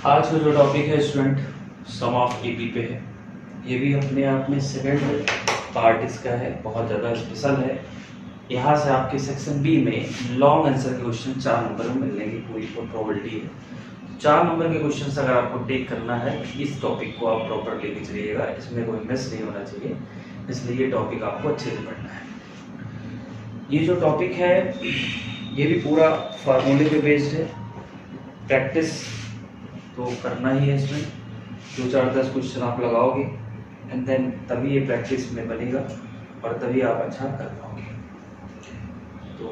आज का जो टॉपिक है स्टूडेंट सम ऑफ एपी पे है। ये भी अपने आप में सेकंड पार्ट इसका है, बहुत ज़्यादा स्पेशल है। यहाँ से आपके सेक्शन बी में लॉन्ग आंसर के क्वेश्चन 4 नंबर में मिलने की पूरी प्रोबेबिलिटी है। 4 नंबर के क्वेश्चन अगर आपको टेक करना है इस टॉपिक को आप प्रॉपर लेके चलिएगा, इसमें कोई मिस नहीं होना चाहिए, इसलिए ये टॉपिक आपको अच्छे से पढ़ना है। ये जो टॉपिक है ये भी पूरा फार्मूले पे बेस्ड है, प्रैक्टिस तो करना ही है। इसमें 2-4-10 क्वेश्चन आप लगाओगे एंड देन तभी ये प्रैक्टिस में बनेगा और तभी आप अच्छा कर पाओगे। तो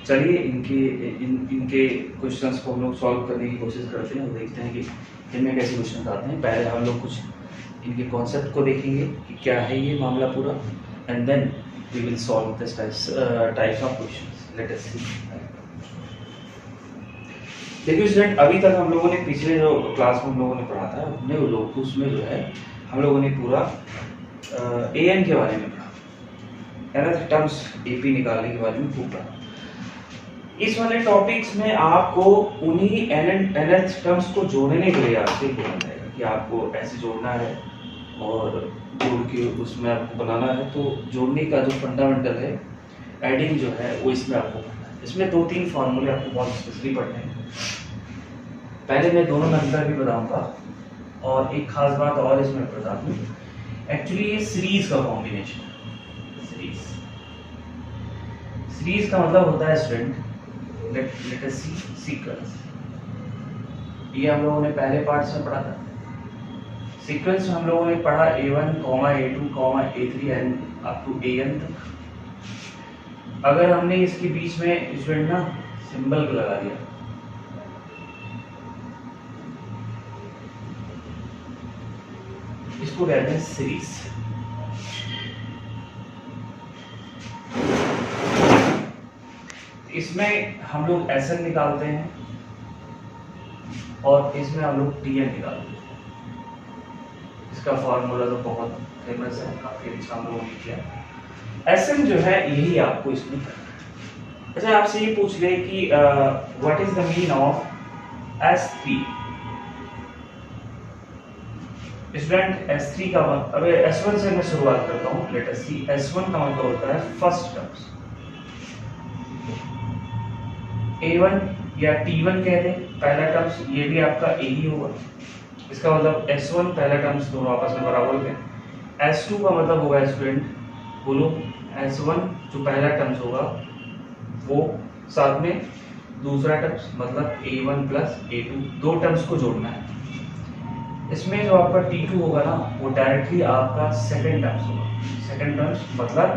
चलिए इनके क्वेश्चंस को हम लोग सॉल्व करने की कोशिश करते हैं और देखते हैं कि इनमें कैसे क्वेश्चन आते हैं। पहले हम लोग कुछ इनके कॉन्सेप्ट को देखेंगे कि क्या है ये मामला पूरा, and then we will solve this types of questions. Let us see. देखिए स्टूडेंट, अभी तक हम लोगों ने पिछले जो क्लास में हम लोगों ने पढ़ा था अपने लोग, उसमें जो है हम लोगों ने पूरा एन के बारे में पढ़ा, एनथ टर्म्स एपी निकालने के बारे में खूब पढ़ा। इस वाले टॉपिक्स में आपको उन्हीं एनथ टर्म्स को जोड़ने के लिए आपसे बोला जाएगा कि आपको ऐसे जोड़ना है और जोड़ के उसमें आपको बनाना है। तो जोड़ने का जो फंडामेंटल है, एडिंग जो है वो इसमें आपको पढ़ना है। इसमें 2-3 फॉर्मूले आपको बहुत स्पेशली पढ़ने हैं। पहले मैं दोनों में अंतर भी बताऊंगा और एक खास बात और इसमें बता दूं, एक्चुअली ये सीरीज का कॉम्बिनेशन है। सीरीज का मतलब होता है student, late us C sequence. ये हम लोगों ने पहले पार्ट में पढ़ा था। सीक्वेंस हम लोगों ने पढ़ा A1, A2, A3 and up to AN तक। अगर हमने इसके बीच में स्टूडेंट ना सिंबल लगा दिया, इसको कहते हैं सीरीज। इसमें हम लोग SN निकालते हैं और इसमें हम लोग TN निकालते हैं। इसका फॉर्मूला तो बहुत फेमस है, काफी अच्छा हम लोगों ने किया। SN जो है यही आपको इसमें करना है। अच्छा, आपसे ये पूछ ले कि what is the mean of S3 student. S3 का अब S1 से मैं शुरुआत करता हूँ। लेट अस सी। S1 का मतलब होता है फर्स्ट टर्म्स, A1 या T1 कह दें पहला टर्म्स, ये भी आपका A ही होगा। इसका मतलब S1 पहला टर्म्स दोनों आपस में बराबर होते हैं। S2 का मतलब होगा स्टूडेंट, बोलो S1 जो पहला टर्म्स होगा वो साथ में दूसरा टर्म्स, मतलब A1 प्लस A2, दो टर्म्स को जोड़ना है। इसमें जो आपका T2 होगा ना वो डायरेक्टली आपका सेकंड टर्म्स होगा। सेकंड टर्म्स मतलब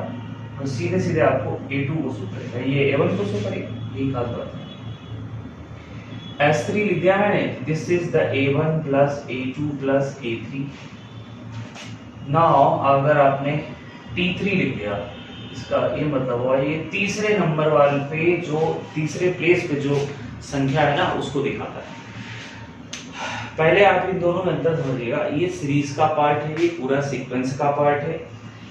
सीधे सीधे आपको A2 को शो करेगा, ये A1 को शो करेगा, यही खास बात है। S3 लिख दिया मैंने, this is the A1 plus A2 plus A3। Now अगर आपने T3 लिख दिया, इसका ये मतलब हुआ ये तीसरे नंबर वाले पे जो तीसरे प्लेस पे जो संख्या है ना उसको दिखाता है। पहले आप इन दोनों में अंतर समझिएगा, ये सीरीज का पार्ट है, ये पूरा सीक्वेंस का पार्ट है।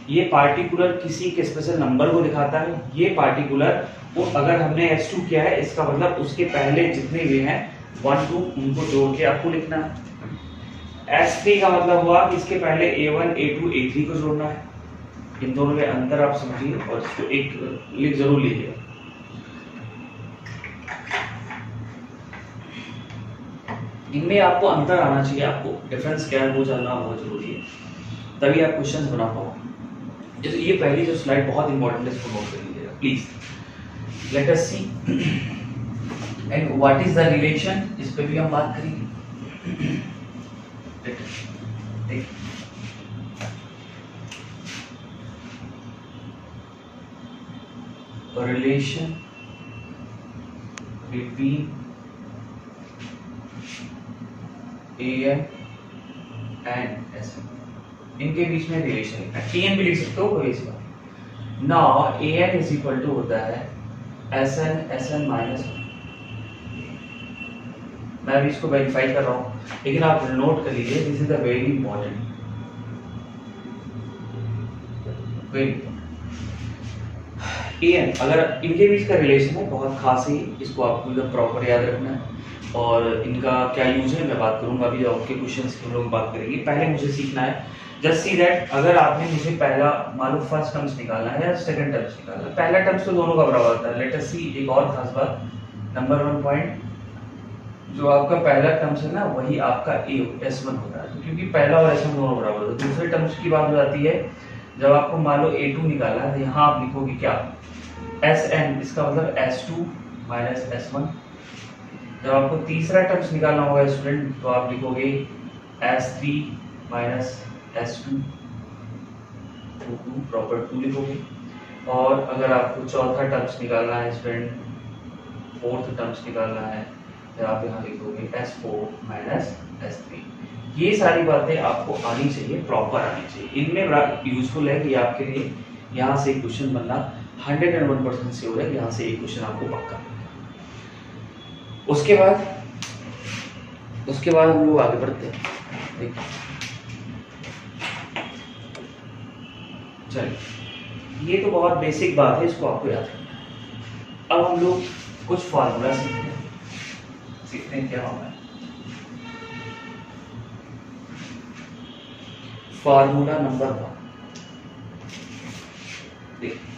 ये पार्टिकुलर किसी के स्पेशल नंबर को दिखाता है, ये पार्टिकुलर वो अगर हमने S2 किया है इसका मतलब उसके पहले जितने भी हैं 1, 2 उनको जोड़ के आपको लिखना है। S3 का मतलब हुआ कि इसके पहले A1, A2, A3 को जोड़ना है। इन दोनों में अंतर आप समझिए और इसको एक लिख जरूर लीजिए। इनमें आपको अंतर आना चाहिए, आपको डिफरेंस क्या है वो जानना बहुत जरूरी है, तभी आप क्वेश्चंस बना पाओ। ये पहली जो स्लाइड बहुत इंपॉर्टेंट है, इसको नोट कर लीजिएगा please. Let us see and what is the relation, इस पे भी हम बात करेंगे। Relation between AN and SN, इनके बीच में रिलेशन लिखना है। TN भी लिख सकते हो, कोई इसी बात। Now AN is equal to होता है SN माइनस 1। मैं अभी इसको वेरीफाई कर रहा हूँ, लेकिन आप नोट कर लीजिए, this is the very important. N, अगर इनके बीच का रिलेशन है बहुत खास ही, इसको आपको एकदम प्रॉपर याद रखना है। और इनका क्या यूज है मैं बात करूंगा अभी, आपके क्वेश्चंस की हम लोग बात करेंगे। पहले मुझे सीखना है, जस्ट सी दैट, अगर आपने मुझे पहला मान लो फर्स्ट टर्म्स निकालना है या सेकंड टर्म्स निकालना है, पहला टर्म्स तो दोनों का बराबर होता है। लेट अस सी एक और खास बात, नंबर 1 पॉइंट, जो आपका पहला टर्म्स है ना वही आपका ए S1 होता है, क्योंकि पहला और S1 दोनों बराबर होता है। दूसरे टर्म्स की बात हो जाती है, जब आपको मान लो A2 निकालना है तो यहाँ आप लिखोगे क्या, Sn, इसका मतलब S2 माइनस S1। जब आपको तीसरा टर्म्स निकालना होगा स्टूडेंट तो आप लिखोगे S3 माइनस S2, प्रॉपर 2 लिखोगे। और अगर आपको चौथा टर्म्स निकालना है स्टूडेंट, फोर्थ टर्म्स निकालना है तो आप यहाँ लिखोगे S4 माइनस S3। ये सारी बातें आपको आनी चाहिए, प्रॉपर आनी चाहिए। इनमें बड़ा यूजफुल है कि आपके लिए यहाँ से क्वेश्चन बनना 101% श्योर है, यहाँ से एक क्वेश्चन आपको पक्का। उसके बाद हम लोग आगे बढ़ते हैं। देखिए चलिए, ये तो बहुत बेसिक बात है, इसको आपको याद रखना है। अब हम लोग कुछ फार्मूला सीखते हैं। क्या होगा फार्मूला नंबर 1, देखिए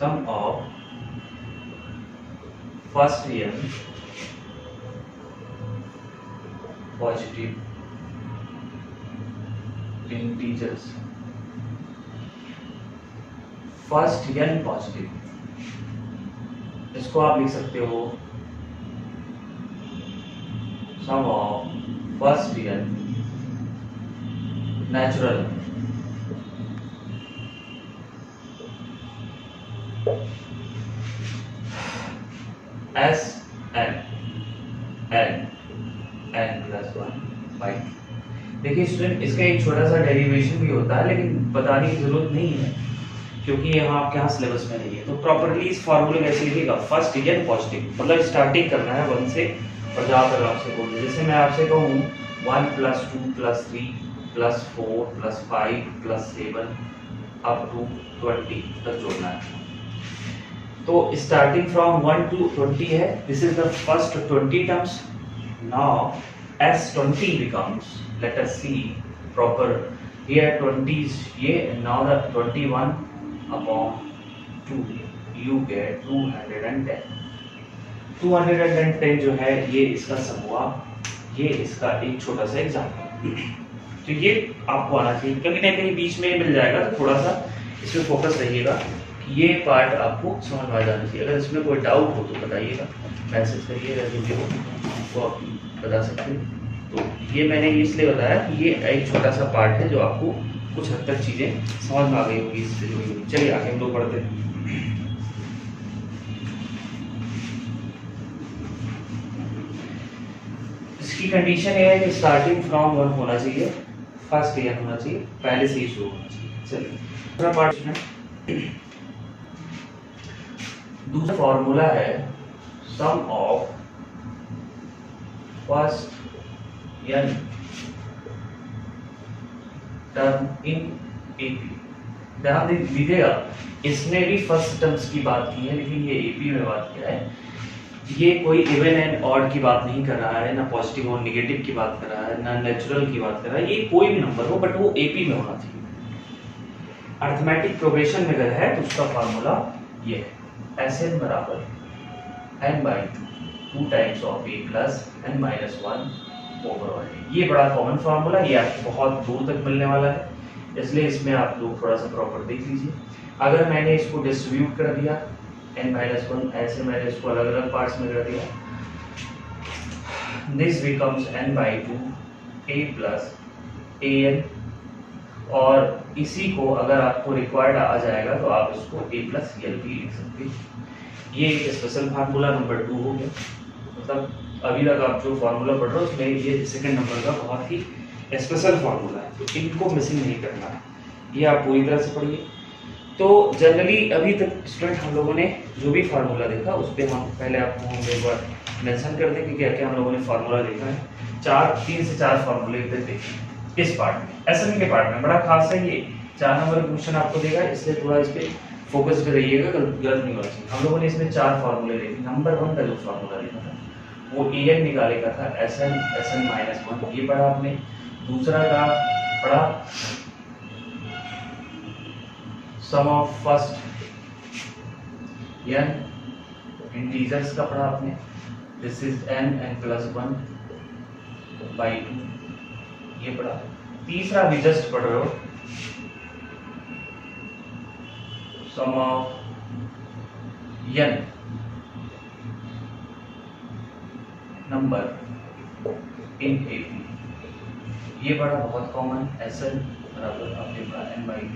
sum of first real positive integers, first real positive, इसको आप लिख सकते हो sum of first real natural S n plus 1 by. देखिए स्टूडेंट, इसका एक छोटा सा डेरिवेशन भी होता है, लेकिन बताने की जरूरत नहीं है क्योंकि यहाँ आपके यहाँ सिलेबस में नहीं है। तो प्रॉपरली इस फॉर्मूले कैसे लिखिएगा, फर्स्ट रियल पॉजिटिव, मतलब स्टार्टिंग करना है 1 से और जहाँ तक आपसे बोल दे। जैसे मैं आपसे कहूँ 1 + 2 + 3 + 4 + 5 + 7 अप टू 20 तक जोड़ना है। तो स्टार्टिंग फ्रॉम 1 to 20 है, this is the first 20 terms. Now S20 becomes, let us see proper, here 20s ये, now the 21 upon 2 you get 210। 210 जो है ये इसका सम हुआ, ये इसका एक छोटा सा एग्जाम्पल। तो ये आपको आना चाहिए, कहीं ना कहीं बीच में मिल जाएगा, तो थोड़ा सा इसमें फोकस रहिएगा। ये पार्ट आपको समझ में आ जाना चाहिए। अगर इसमें कोई डाउट हो तो बताइएगा, मैसेज करिएगा, जो भी हो वो आप बता सकते हैं। तो ये मैंने इसलिए बताया कि ये एक छोटा सा पार्ट है जो आपको कुछ हद तक चीज़ें समझ में आ गई होगी इससे जुड़ी हुई। चलिए आगे हम लोग पढ़ते हैं। इसकी कंडीशन ये है कि स्टार्टिंग फ्रॉम 1 होना चाहिए, फर्स्ट ईयर होना चाहिए, पहले से ही शुरू होना चाहिए। चलिए दूसरा पार्ट में, दूसरा फॉर्मूला है sum of first n term in AP. ध्यान दीजिएगा, इसने भी फर्स्ट टर्म्स की बात की है, लेकिन ये एपी में बात किया है। ये कोई इवन एंड ऑड की बात नहीं कर रहा है, ना पॉजिटिव और नेगेटिव की बात कर रहा है, ना नेचुरल की बात कर रहा है। ये कोई भी नंबर हो, बट वो एपी में होना चाहिए। अर्थमेटिक प्रोग्रेशन में अगर है तो उसका फॉर्मूला ये है, Sn बराबर n/2 times of a plus n-1 overall. ये बड़ा कॉमन फार्मूला, ये आपको बहुत दूर तक मिलने वाला है, इसलिए इसमें आप लोग थोड़ा सा प्रॉपर देख लीजिए। अगर मैंने इसको डिस्ट्रीब्यूट कर दिया n-1, ऐसे मैंने इसको अलग अलग पार्ट्स में कर दिया, this becomes n/2 a plus an, और इसी को अगर आपको रिक्वायर्ड आ जाएगा तो आप इसको a प्लस यल भी लिख सकते हैं। ये एक स्पेशल फार्मूला नंबर 2 हो गया। मतलब अभी तक आप जो फार्मूला पढ़ रहे हो उसमें ये सेकंड नंबर का बहुत ही स्पेशल फार्मूला है, तो इनको मिसिंग नहीं करना है, ये आप पूरी तरह से पढ़िए। तो जनरली अभी तक स्टूडेंट हम लोगों ने जो भी फार्मूला देखा उस पर हम पहले आपको हम एक बार मेंशन कर दें कि क्या क्या हम लोगों ने फार्मूला देखा है। 3 से 4 फार्मूले तक देखे। इस पार्ट में, एसएन के पार्ट में बड़ा खास है ये 4 नंबर क्वेश्चन आपको देगा, इसलिए थोड़ा इस पे फोकस पे रहिएगा, गलत नहीं होना चाहिए। हम लोगों ने इसमें 4 फार्मूले देखे। नंबर 1 का जो फार्मूला देखा था वो एन निकाले का था, एसएन -1 ये पढ़ा आपने। दूसरा का पढ़ा सम ऑफ फर्स्ट n इंटीजर्स का पढ़ा आपने, दिस इज n+1/2 ये पढ़ा। तीसरा भी जस्ट पढ़ रहे हो sum of n number in AP ये बड़ा बहुत कॉमन, SN बराबर आपने पढ़ा n/2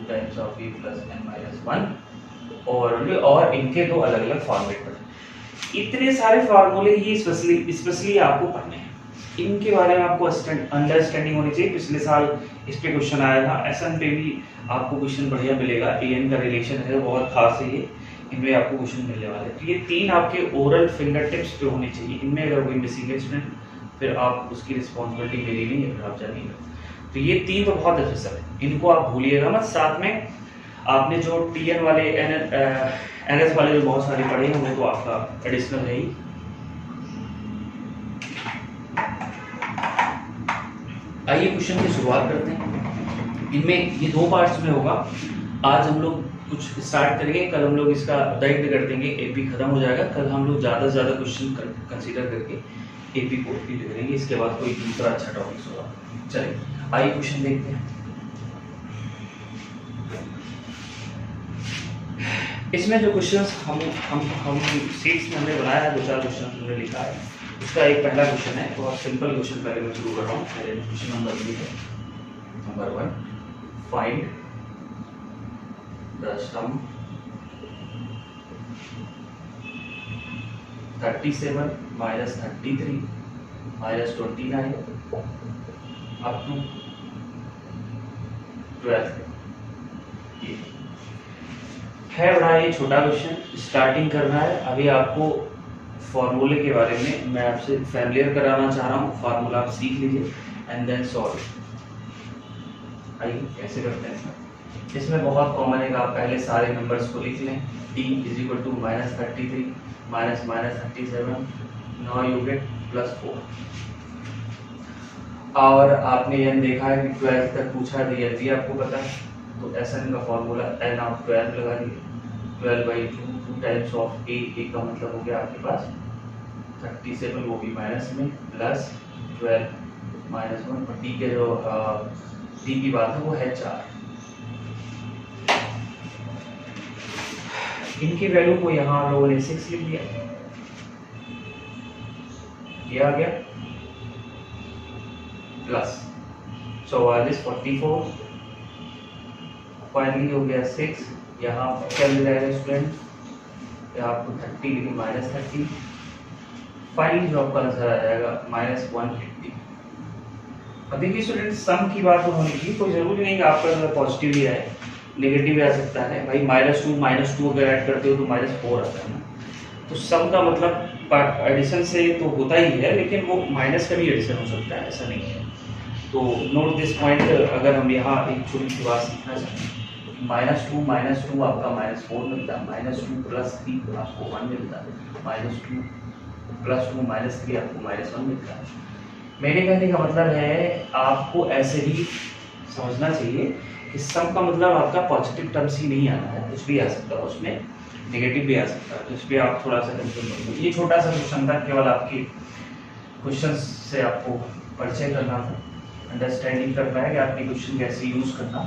times of A plus n-1 और इनके दो अलग अलग फॉर्मेट पढ़े। इतने सारे फार्मूले ही स्पेशली आपको पढ़ने हैं, इनके बारे में आपको अंडरस्टैंडिंग होनी चाहिए। पिछले साल इस पे क्वेश्चन आया था, SN पे भी आपको क्वेश्चन बढ़िया मिलेगा। AN का रिलेशन है बहुत खास है ये, इनमें आपको क्वेश्चन मिलने वाले हैं। तो ये 3 आपके ओरल फिंगर टिप्स पे होने चाहिए। इनमें अगर कोई मिसिंग है स्टूडेंट फिर आप उसकी रिस्पॉन्सिबिलिटी मेरी नहीं है, फिर आप जानिएगा। तो ये 3 तो बहुत अच्छे सर है, इनको आप भूलिएगा मत। साथ में आपने जो TN वाले NS वाले जो बहुत सारे पढ़े हैं वो तो आपका एडिशनल है ही। आइए क्वेश्चन की शुरुआत करते हैं। इनमें ये 2 पार्ट्स में होगा। आज हम लोग कुछ स्टार्ट करेंगे, कल हम लोग इसका डायरेक्ट कर देंगे, AP खत्म हो जाएगा। कल हम लोग ज़्यादा से ज़्यादा क्वेश्चन कंसीडर करके AP को भी करेंगे, इसके बाद कोई दूसरा अच्छा टॉपिक होगा। चलिए आइए क्वेश्चन देखते हैं। इसमें जो क्वेश्चंस हम सीट्स में हमने बनाया है, 2-4 क्वेश्चन हमने लिखा है। इसका एक पहला क्वेश्चन है, बहुत सिंपल क्वेश्चन पहले मैं शुरू कर रहा हूँ। पहले क्वेश्चन नंबर 3 है, number 1 find the sum 37 - 33 - 29 up to 12 है। बड़ा ये छोटा क्वेश्चन, स्टार्टिंग करना है। अभी आपको फॉर्मूले के बारे में मैं आपसे फैमिलियर कराना चाह रहा हूँ। फार्मूला आप सीख लीजिए एंड देन सॉल्व। आइए कैसे करते हैं। इसमें बहुत कॉमन है कि आप पहले सारे नंबर्स को लिख लें। t = -33 -37, now you get +4। और आपने यह देखा है कि 12 तक पूछा है, तो यह भी आपको पता है। तो SN का फॉर्मूला n ऑफ 12 लगा दिए, 12/2 टाइम्स ऑफ A का मतलब हो गया आपके पास 37, वो भी माइनस में, प्लस 12 -1 और D के जो D की बात है वो है 4। इनकी वैल्यू को यहाँ हम लोगों ने 6 लिख दिया, ये आ गया प्लस 44 44 फाइनली हो गया 6। यहाँ क्या मिल जाएगा स्टूडेंट, यहाँ आपको 30 लिखी -30, फाइनली जो आपका आंसर आ जाएगा -180। अब देखिए स्टूडेंट, सम की बात होनी चाहिए, कोई जरूरी नहीं कि आपका पॉजिटिव ही आए, नेगेटिव भी आ सकता है भाई। -2 अगर ऐड करते हो तो -4 आता है ना। तो सम का मतलब एडिशन से तो होता ही है, लेकिन वो माइनस का भी एडिशन हो सकता है, ऐसा नहीं है। तो नोट दिस पॉइंट। अगर हम यहाँ एक छोटी सी बात सीखना चाहें, -2 आपका -4 मिलता है, -2 + 3 आपको 1 मिलता है, -2 + 2 -3 आपको -1 मिलता है। मेरे कहने का मतलब है आपको ऐसे ही समझना चाहिए कि सम का मतलब आपका पॉजिटिव टर्म्स ही नहीं आना है, कुछ भी आ सकता है उसमें, नेगेटिव भी आ सकता है। तो इस पर आप थोड़ा सा कंफ्यूज मत होइए। ये छोटा सा क्वेश्चन था, केवल आपकी क्वेश्चन से आपको परिचय करना था, अंडरस्टैंडिंग करना है कि आपने क्वेश्चन कैसे यूज करना।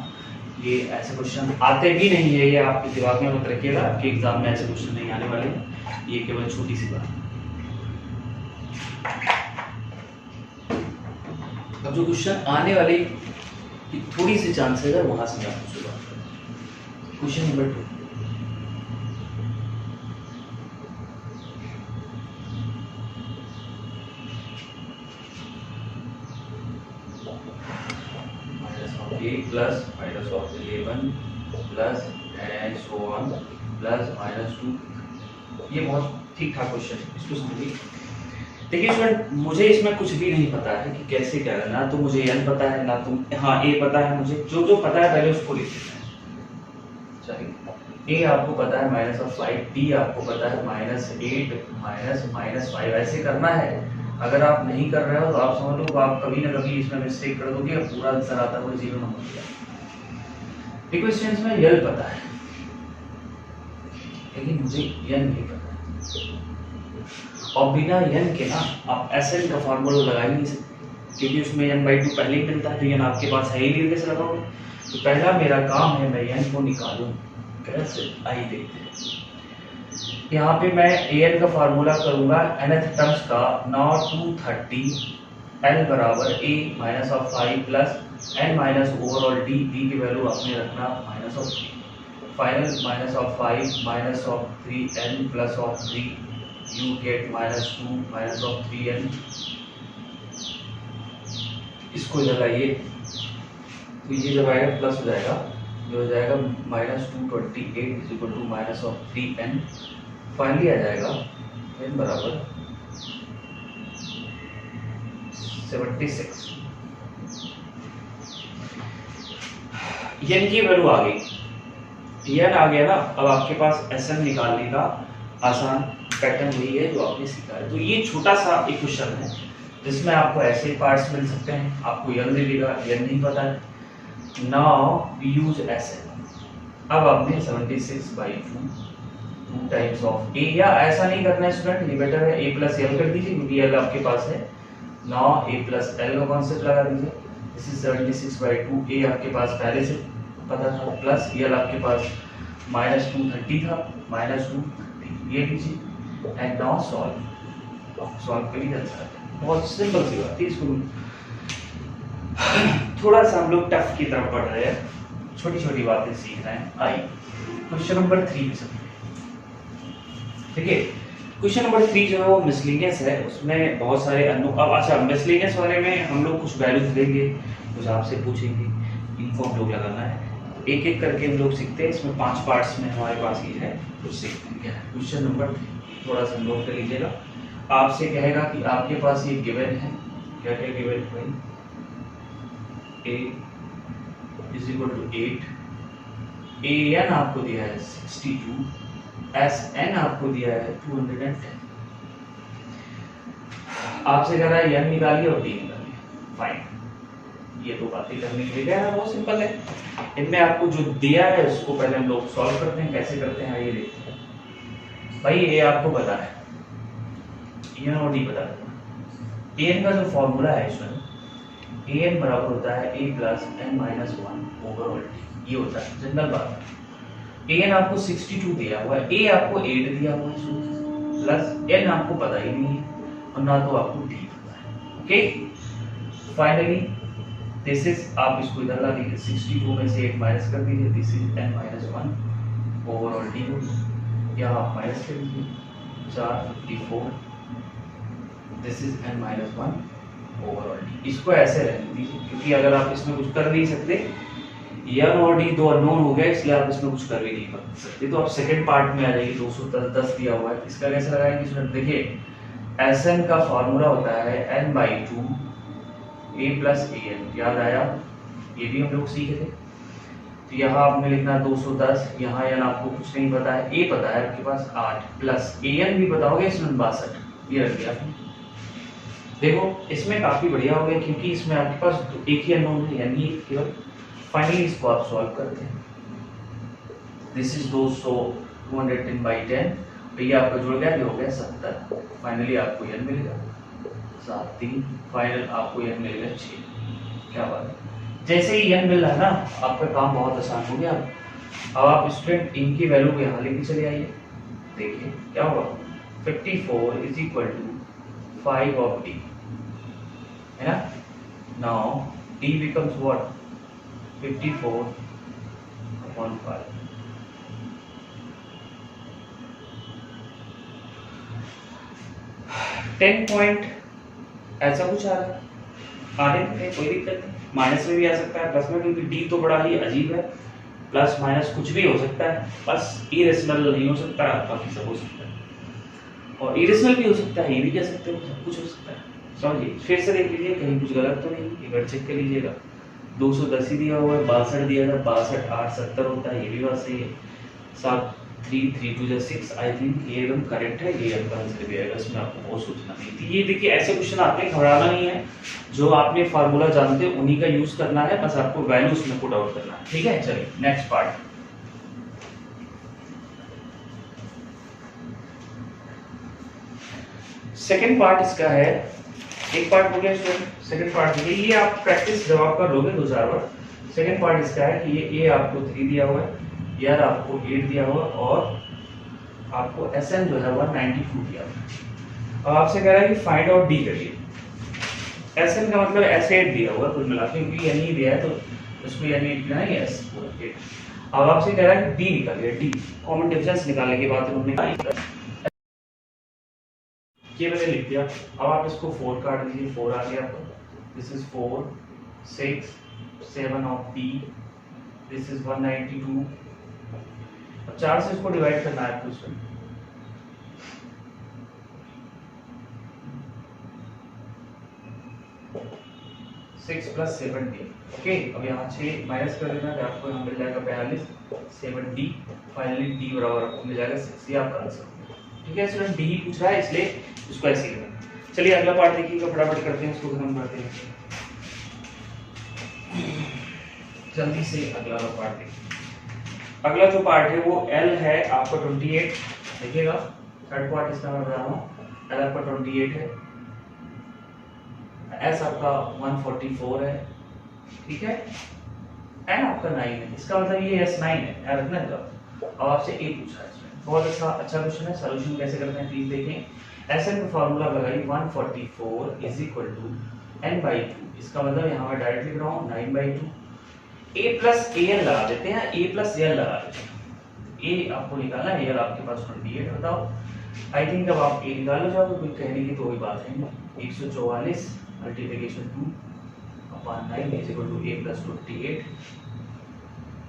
ये ऐसे क्वेश्चन आते भी नहीं है, ये आपके दिमाग में मत रखिएगा, आपके एग्जाम में ऐसे क्वेश्चन नहीं आने वाले हैं। ये केवल छोटी सी बात। अब जो क्वेश्चन आने वाले की थोड़ी सी चांसेस है, वहां से मैं आपको शुरुआत करता हूं। Question number 2, a plus -11 plus and so on plus -2। ये बहुत ठीक ठाक क्वेश्चन है, इसको समझिए। देखिए स्टूडेंट, मुझे इसमें कुछ भी नहीं पता है कि कैसे क्या करना, तो मुझे n पता है ना तुम, हाँ a पता है मुझे, जो जो पता है पहले उसको लिख लेते हैं। चलिए, a आपको पता है -5, t आपको पता है -8 -5, ऐसे करना है। अगर आप नहीं कर रहे हो तो आप समझ लो आप कभी ना कभी इसमें मिस्टेक कर दोगे, पूरा आंसर आता हुआ 0 नंबर मिलेगा। देखो स्टूडेंट्स, में यल पता है लेकिन मुझे n नहीं पता है, और बिना n के ना आप Sn का फार्मूला लगा ही नहीं सकते, क्योंकि उसमें n/2 पहले ही मिलता है, तो n आपके पास है ही नहीं, कैसे लगाओगे? तो पहला मेरा काम है मैं n को निकालूं कैसे, आइए देखते हैं। यहाँ पे मैं an का फार्मूला करूंगा nth टर्म्स का, नॉट 230 l बराबर a minus of 5 plus n minus overall d, d की वैल्यू आपने रखना minus of 3, final minus of 5 minus of 3n plus of 3, you get -2 minus of 3n। इसको जलाइए तो ये जब आएगा प्लस हो जाएगा, जो हो जाएगा -228 equal to minus of 3n, finally आ जाएगा n बराबर 76। n की वैल्यू आ गई, n आ गया ना, अब आपके पास Sn निकालने का आसान पैटर्न वही है जो आपने सीखा है। तो ये छोटा सा एक क्वेश्चन है जिसमें आपको ऐसे पार्ट्स मिल सकते हैं, आपको n मिलेगा, n नहीं पता है, नाउ वी यूज Sn। अब आपने 76/2 2 टाइम्स ऑफ a, या ऐसा नहीं करना है स्टूडेंट, ये बेटर है a प्लस l कर दीजिए क्योंकि l आपके पास है। नाउ a प्लस l का कॉन्सेप्ट लगा दीजिए, दिस इज 76/2, a आपके पास पहले से पता था, प्लस l आपके पास -230 था, -230 ये लीजिए, एंड नाउ सॉल्व करिए आंसर। बहुत सिंपल सी बात है, इसको थोड़ा सा हम लोग टफ की तरफ बढ़ रहे हैं, छोटी छोटी बातें सीख रहे हैं। आइए क्वेश्चन नंबर 3 पे देखिए, क्वेश्चन नंबर 3 जो है वो मिसलेनियस है, उसमें बहुत सारे अब अच्छा, मिसलेनियस वाले में हम लोग कुछ वैल्यूज देंगे, कुछ आपसे पूछेंगे, इनको हम लोग लगाना है, एक एक करके हम लोग सीखते हैं। इसमें 5 पार्ट्स में हमारे पास ये है, कुछ सीखते हैं क्या है। क्वेश्चन नंबर थोड़ा सा नोट कर लीजिएगा, आपसे कहेगा कि आपके पास ये गिवन है, क्या क्या गिवन है भाई, a is equal to 8, an आपको दिया है 62, Sn आपको दिया है 210, आपसे कह रहा है n निकालिए और d निकालिए, फाइन। ये दो बातें करने के लिए है, बहुत सिंपल है। इनमें आपको जो दिया है उसको पहले हम लोग सॉल्व करते हैं, कैसे करते हैं आइए देखते हैं। भाई a आपको पता है, n और d बता देना। an का जो फॉर्मूला है इसमें, an बराबर होता है a plus n minus 1 overall d, ये होता है जनरल बात। an आपको 62 दिया हुआ है, a आपको 8 दिया हुआ है, प्लस n आपको पता ही नहीं है और ना तो आपको d पता है। ओके, फाइनली दिस इज, आप इसको इधर ला दीजिए, 62 में से 8 माइनस कर दीजिए, this is n minus 1 overall d होगी, यहाँ आप माइनस कर दीजिए 454, this is n minus 1 overall d। इसको ऐसे रहने दीजिए क्योंकि अगर आप इसमें कुछ कर नहीं सकते, n और d दो अननोन हो गए, इसलिए आप इसमें कुछ कर भी नहीं कर सकते। तो आप सेकंड पार्ट में आ जाइए, 210 दिया हुआ है, इसका कैसे लगाएंगे स्टूडेंट? देखिए Sn का फॉर्मूला होता है n/2 a प्लस an, याद आया, ये भी हम लोग सीखे थे। तो यहाँ आपने लिखना 210, यहाँ n आपको कुछ नहीं पता है, a पता है आपके पास 8 प्लस an भी बताओगे इसमें 62, ये रख दिया। देखो इसमें काफी बढ़िया हो गया क्योंकि इसमें आपके पास एक ही अननोन है, यानी केवल। फाइनली इसको आप सॉल्व करते हैं, दिस इज 210/10, तो ये आपका जुड़ गया, ये हो गया 70, फाइनली आपको n मिलेगा 7 3, फाइनल आपको n मिलेगा 6। क्या बात है, जैसे ही n मिल रहा है ना, आपका काम बहुत आसान हो गया। अब आप स्टूडेंट इनकी वैल्यू को यहाँ लेके चले आइए, देखिए क्या होगा, 54 is equal to 5 of d, है ना। नाउ d becomes what, 54/5। Ten point ऐसा कुछ आ रहा है, आने में कोई दिक्कत नहीं, माइनस में भी आ सकता है, प्लस में, क्योंकि डी तो बड़ा ही अजीब है, प्लस माइनस कुछ भी हो सकता है, बस इरेशनल नहीं हो सकता, बाकी सब हो सकता है। और इरेशनल भी हो सकता है, ये भी कह सकते हो, सब कुछ हो सकता है। समझिए, फिर से देख लीजिए कहीं कुछ गलत तो नहीं, एक बार चेक कर लीजिएगा। 210 ही दिया हुआ है, 62 दिया था, 62 8 70 होता है, ये भी बात सही है। 7 3 3 2 जा 6, आई थिंक ये एकदम करेक्ट है, ये आपका आंसर भी आएगा, इसमें आपको बहुत सोचना नहीं। तो ये देखिए ऐसे क्वेश्चन आते हैं, घबराना नहीं है, जो आपने फार्मूला जानते हैं उन्हीं का यूज करना है, बस आपको वैल्यू उसमें पुट आउट करना है। ठीक है, चलिए नेक्स्ट पार्ट। सेकेंड पार्ट इसका है, एक पार्ट हो गया स्टूडेंट, सेकंड पार्ट देखिए, ये आप प्रैक्टिस जवाब कर लोगे 2-4 बार। सेकंड पार्ट इसका है कि ये ए आपको 3 दिया हुआ है, यार आपको 8 दिया हुआ, और आपको एसएन जो है 192 दिया हुआ। अब आपसे कह रहा है कि फाइंड आउट डी करिए। एसएन का मतलब एस8 दिया हुआ कुल मिला के, क्योंकि एन ही दिया है तो उसमें एन 8 ना, ये एस पूरा 8। अब आपसे कह रहा है कि डी निकालिए, डी कॉमन डिफरेंस निकालने की बात उन्होंने कही, ये मैंने लिख दिया। अब आप इसको 4 काट दीजिए, 4 आ गया आपको, this is 4 6 7 of D, this is 192। अब 4 से इसको डिवाइड करना है आपको इसमें, 6 + 7d। ओके, अब यहाँ 6 माइनस कर देना, आपको यहाँ मिल जाएगा 42, 7d, फाइनली d बराबर आपको मिल जाएगा 6। ये आपका आंसर। ठीक है स्टूडेंट, डी ही पूछ रहा है इसलिए उसको ऐसे ही करना। चलिए अगला पार्ट देखिएगा, फटाफट करते हैं, इसको खत्म करते हैं जल्दी से। अगला पार्ट देखिए, अगला जो पार्ट है वो एल है आपका 28। देखिएगा थर्ड पार्ट इसका मैं बता रहा हूँ, एल आपका 28 है, एस आपका 144 है, ठीक है, एन आपका 9 है, इसका मतलब ये एस 9 है, याद रखना है। और आपसे ए पूछा है, बहुत अच्छा क्वेश्चन है। सॉल्यूशन कैसे करते हैं प्लीज देखें। एसएन का फार्मूला लगाइए, 144 = n/2। इसका मतलब यहाँ मैं डायरेक्ट लिख रहा हूँ 9/2। a + an लगा देते हैं, a + n लगा देते हैं। a आपको निकालना है, एल आपके पास 28, बताओ। आई थिंक अब आप a निकाल जाओगे, कोई कहने की तो कोई बात है नहीं। 144 मल्टीप्लिकेशन 2/9 a + 28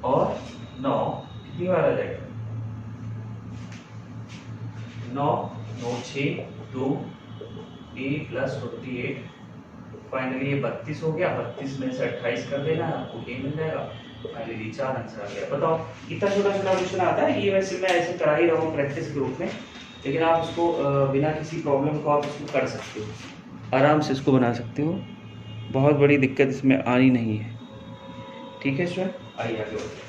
और 9 कितनी बार आ जाएगा, 9 9 6 2 a + 28, फाइनली ये 32 हो गया। 32 में से 28 कर देना, आपको a मिल जाएगा। फाइनली 4 आंसर आ गया। बताओ इतना छोटा छोटा क्वेश्चन आता है, ये वैसे मैं ऐसे करा ही रहा हूँ प्रैक्टिस के रूप में, लेकिन आप उसको बिना किसी प्रॉब्लम को आप उसको कर सकते हो, आराम से इसको बना सकते हो, बहुत बड़ी दिक्कत इसमें आनी नहीं है। ठीक है स्टूडेंट, आइए आगे बढ़ते हैं।